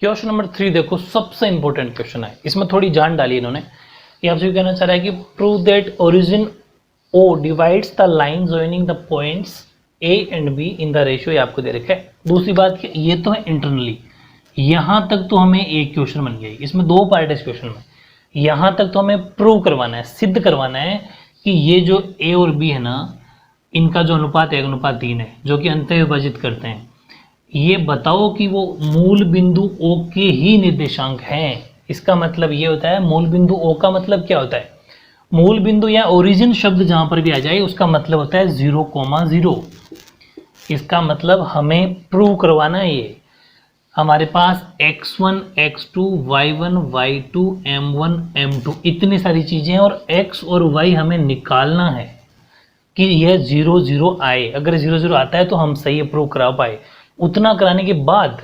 Question number 3 देखो, सबसे important question है, इसमें थोड़ी जान डाली इन्होंने। ये आपसे कहना चाह रहा है कि prove that origin O divides the line joining the points A and B in the ratio. ये आपको दे रखा है। दूसरी बात कि ये तो है इंटरनली, यहां तक तो हमें एक क्वेश्चन बन गया। इसमें दो पार्ट है इस क्वेश्चन में। यहां तक तो हमें प्रूव करवाना है, सिद्ध करवाना है कि ये जो A और B है ना, इनका जो अनुपात 1:3 है, जो कि अंतः विभाजित करते हैं। ये बताओ कि वो मूल बिंदु O के ही निर्देशांक हैं। इसका मतलब ये होता है, मूल बिंदु O का मतलब क्या होता है? मूल बिंदु या ओरिजिन शब्द जहां पर भी आ जाए उसका मतलब होता है 0,0। इसका मतलब हमें प्रूव करवाना है। ये हमारे पास x1, x2, y1, y2, m1, m2 इतनी सारी चीजें हैं और x और y हमें निकालना है कि यह 0, 0 आए। अगर 0, 0 आता है तो हम सही प्रूव करा पाए। उतना कराने के बाद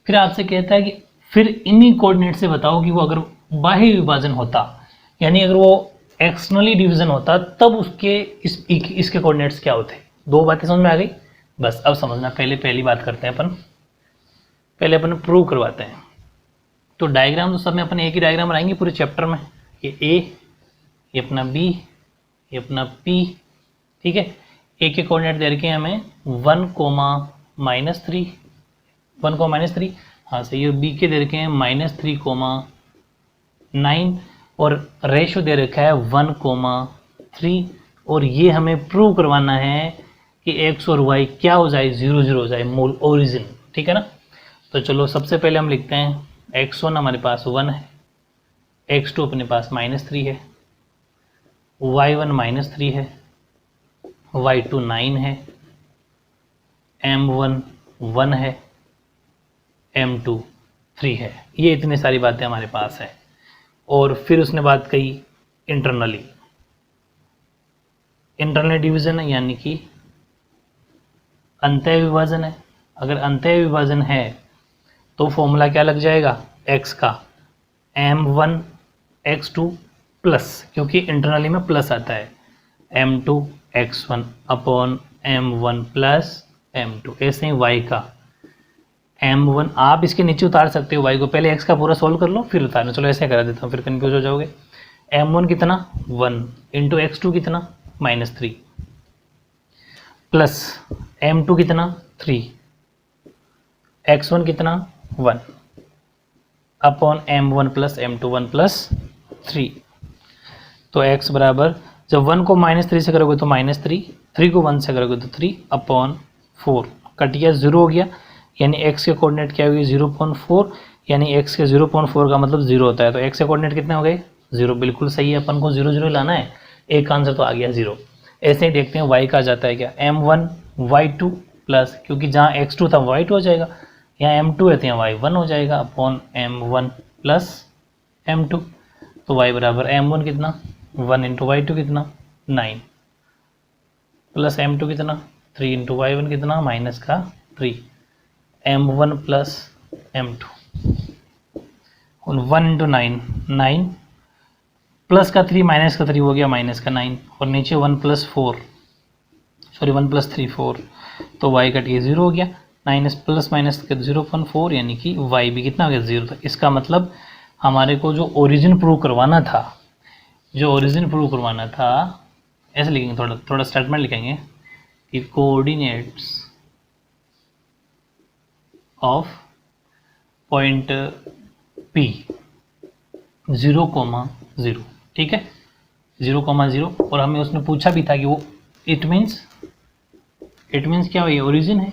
फिर आपसे कहता है कि फिर इन्हीं कोऑर्डिनेट से बताओ कि वो अगर बाह्य विभाजन होता, यानी अगर वो एक्सटर्नली डिवीजन होता, तब उसके इसके कोऑर्डिनेट्स क्या होते। दो बातें समझ में आ गई। बस अब समझना, पहली बात करते हैं अपन, पहले अपन प्रूव करवाते हैं। तो डायग्राम तो सब में अपन एक ही डायग्राम बनाएंगे पूरे चैप्टर में। ये A, ये अपना B, ये अपना P, ठीक है। A के कोऑर्डिनेट दे रखे हैं हमें 1,-3, 1,-3, हाँ सही है। B के दे रखे हैं -3,9 और रेशो दे रखा है 1,3। और ये हमें प्रूव करवाना है कि x और y क्या हो जाए, 0, 0 हो जाए, मूल ओरिजिन, ठीक है ना। तो चलो सबसे पहले हम लिखते हैं x1 हमारे पास 1 है, x2 अपने पास -3 है, y1 -3 है, y2 9 है, m1 1 है, m2 3 है। ये इतनी सारी बातें हमारे पास है। और फिर उसने बात कही इंटरनली डिवीजन है, यानी कि अंतः विभाजन है। अगर अंतः विभाजन है तो फॉर्मूला क्या लग जाएगा x का, m1 x2 प्लस, क्योंकि इंटरनली में प्लस आता है, m2 x1 upon m1 plus m2। ऐसे ही y का m1, आप इसके नीचे उतार सकते हो y को, पहले x का पूरा सोल्व कर लो फिर उतारना। चलो ऐसे करा देता हूँ, फिर कन्फ्यूज हो जाओगे। m1 कितना 1 इंटू x2 कितना -3 प्लस m2 कितना 3, x1 कितना 1 upon m1 plus m2 1 plus 3। तो x बराबर, जब 1 को -3 से करोगे तो -3, 3 को 1 से करोगे तो 3 अपॉन 4, कट गया 0 हो गया। यानी x के कोऑर्डिनेट क्या हुई 0.4, यानी x के 0.4 का मतलब 0 होता है। तो x के कोऑर्डिनेट कितने हो गए 0, बिल्कुल सही है। अपन को 0, 0 लाना है, एक आंसर तो आ गया 0। ऐसे ही देखते हैं y का जाता है क्या, m1 y2 प्लस, क्योंकि जहाँ x2 था y2 हो जाएगा, यहाँ m2 है तो यहाँ y1 हो जाएगा अपॉन m1 प्लस m2। तो y बराबर m1 कितना 1 इंटू y2 कितना 9 प्लस m2 कितना 3 इंटू y1 कितना माइनस का 3, m1 प्लस m2 और 1 इंटू 9, 9 प्लस का 3 माइनस का 3 हो गया माइनस का 9, और नीचे 1 प्लस 3 4, तो y कट के 0 हो गया। 9 प्लस माइनस का 0.4, यानी कि y भी कितना हो गया 0 था। इसका मतलब हमारे को जो ओरिजिन प्रूव करवाना था, ऐसे लिखेंगे, थोड़ा स्टेटमेंट लिखेंगे कि कोऑर्डिनेट्स ऑफ पॉइंट P 0,0, ठीक है 0,0। और हमें उसने पूछा भी था कि वो इट मीन्स क्या हुई, ओरिजिन है,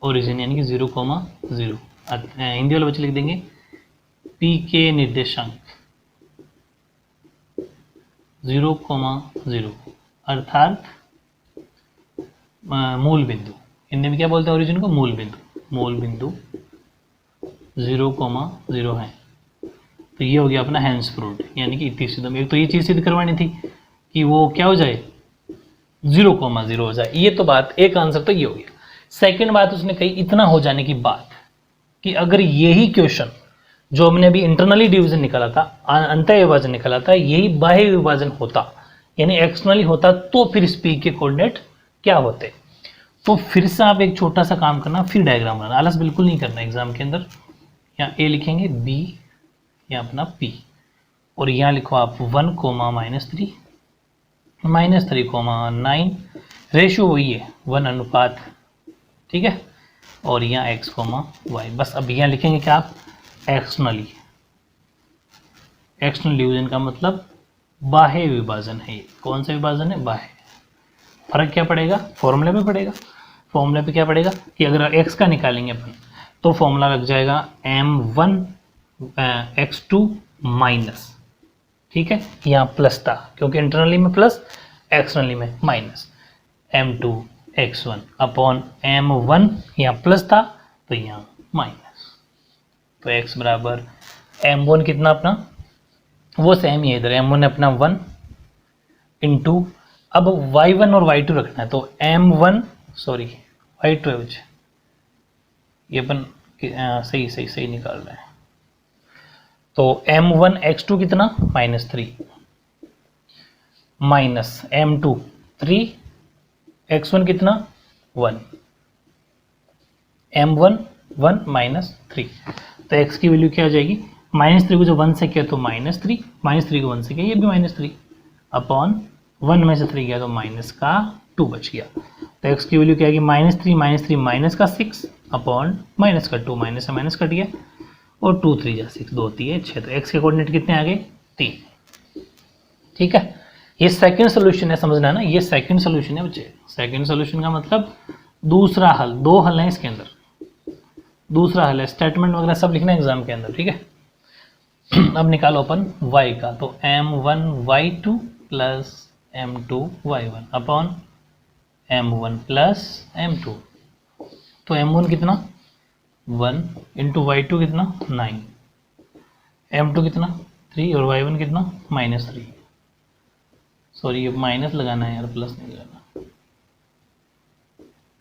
ओरिजिन यानी कि 0,0। हिंदी वाले बच्चे लिख देंगे P के निर्देशांक 0,0 अर्थात मूल बिंदु। हिंदी में क्या बोलते हैं ओरिजिन को, मूल बिंदु 0,0 है। तो ये हो गया अपना हैंस प्रूव्ड, यानी कि इति सिद्धम। एक तो ये चीज़ सिद्ध करवानी थी कि वो क्या हो जाए 0,0 हो जाए। ये तो बात, एक आंसर तो ये हो गया। सेकंड बात उसने कही इतना हो जाने की बात कि अगर यही क्वेश्चन जो हमने अभी इंटरनली डिवीजन निकाला था, अंतः विभाजन निकाला था, यही बाह्य विभाजन होता, यानी एक्सटर्नली होता, तो फिर इस P के कोऑर्डिनेट क्या होते। तो फिर से आप एक छोटा सा काम करना, फिर डायग्राम बनाना, आलस बिल्कुल नहीं करना एग्जाम के अंदर। यहाँ ए लिखेंगे, बी यहाँ अपना पी, और यहाँ लिखो आप 1 कोमा -3 -3 कोमा 9, रेशियो वही है 1 अनुपात, ठीक है। और यहाँ x कोमा वाई, बस अब यहाँ लिखेंगे क्या आप, एक्सटर्नली। एक्सटर्नल डिवीजन का मतलब बाह्य विभाजन है। ये कौन सा विभाजन है, बाह्य। फर्क क्या पड़ेगा, फॉर्मूले पे पड़ेगा। फॉर्मूले पे क्या पड़ेगा कि अगर x का निकालेंगे अपन तो फॉर्मूला लग जाएगा m1 x2 माइनस, ठीक है। यहाँ प्लस था क्योंकि इंटरनली में प्लस, एक्सटर्नली में minus, m2 x1 upon m1, यहाँ प्लस था तो यहाँ माइनस, तो x बराबर m1 कितना अपना, वो सेम ही है इधर, m1 अपना 1 इंटू, अब y1 और y2 रखना है तो m1 सॉरी y2 है, ये अपन सही निकाल रहे हैं। तो m1 x2 कितना -3 माइनस m2 3 x1 कितना 1, m1 1 -3, तो x की वैल्यू क्या आ जाएगी, -3 को जो 1 से किया तो -3, -3 को 1 से किया ये भी -3, अपॉन 1 में से 3 गया तो माइनस का 2 बच गया, तो x की वैल्यू क्या आएगी, -3 माइनस का 6 अपॉन माइनस का 2, माइनस से माइनस कट गया, और 2 3 जा 6, 2 3 6, तो x के कोऑर्डिनेट कितने आ गए 3, ठीक है। ये सेकंड सोल्यूशन है, समझना है ना, ये सेकंड सोल्यूशन है बच्चे। सेकंड सोल्यूशन का मतलब दूसरा हल, 2 हल हैं इसके अंदर, दूसरा हल है, स्टेटमेंट वगैरह सब लिखना है एग्जाम के अंदर, ठीक है। अब निकालो अपन y का, तो m1 y2 plus m2 y1 upon m1 plus m2, तो m1 कितना 1 इंटू y2 कितना 9, m2 कितना 3 और y1 कितना -3, सॉरी ये माइनस लगाना है यार, प्लस नहीं लगाना,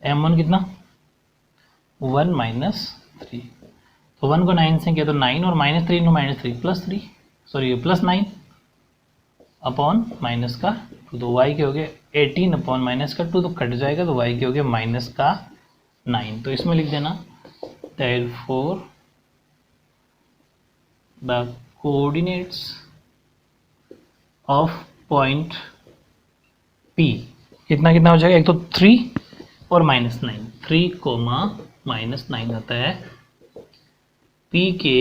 m1 कितना 1 -3, तो 1 को 9 से किया तो 9 और -3 इंटू -3 +3, सॉरी ये +9 अपॉन माइनस का 2, तो y के हो गए 18 अपॉन माइनस का 2, तो कट जाएगा, तो y के हो गए -9, तो इसमें लिख देना therefore the coordinates of point P कितना कितना हो जाएगा, एक तो 3 और -9, 3 कोमा -9 आता है P के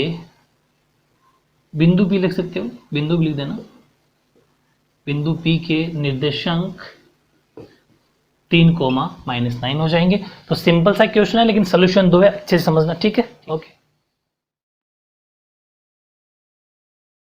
बिंदु P लिख सकते हो, बिंदु भी लिख देना, बिंदु P के निर्देशांक 3 कोमा -9 हो जाएंगे। तो सिंपल सा क्वेश्चन है लेकिन सोल्यूशन 2 है, अच्छे से समझना, ठीक है, ओके।